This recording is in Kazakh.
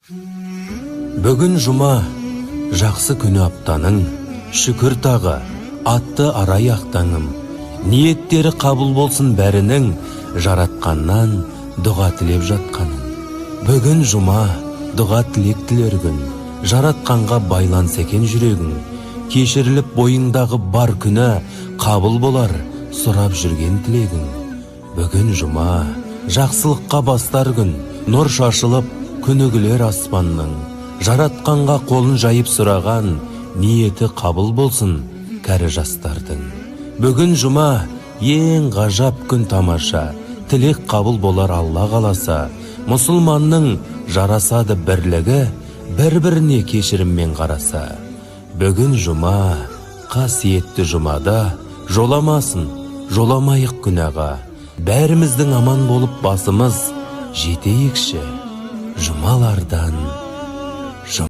Бүгін жұма, жақсы күні аптаның, шүкір тағы, атты арай ақтаңым. Ниеттері қабыл болсын бәрінің, жаратқаннан дұға тілеп жатқанын. Бүгін жұма, дұға тілек тілер күн, жаратқанға байланса екен жүрегің. Кешіріліп бойыңдағы бар күні, қабыл болар сұрап жүрген тілегің. Бүгін жұма, жақсылыққа бастар күн, нұр шашылып, күнігілер аспанның. Жаратқанға қолын жайып сұраған, ниеті қабыл болсын кәрі жастардың. Бүгін жұма, ең ғажап күн тамаша, тілек қабыл болар Алла қаласа. Мұсылманның жарасады бірлігі, бір-біріне кешіріммен қараса. Бүгін жұма, қасиетті жұмада, жоламасын, жоламайық күнәға. Бәріміздің аман болып басымыз жетейікші жұмалардан.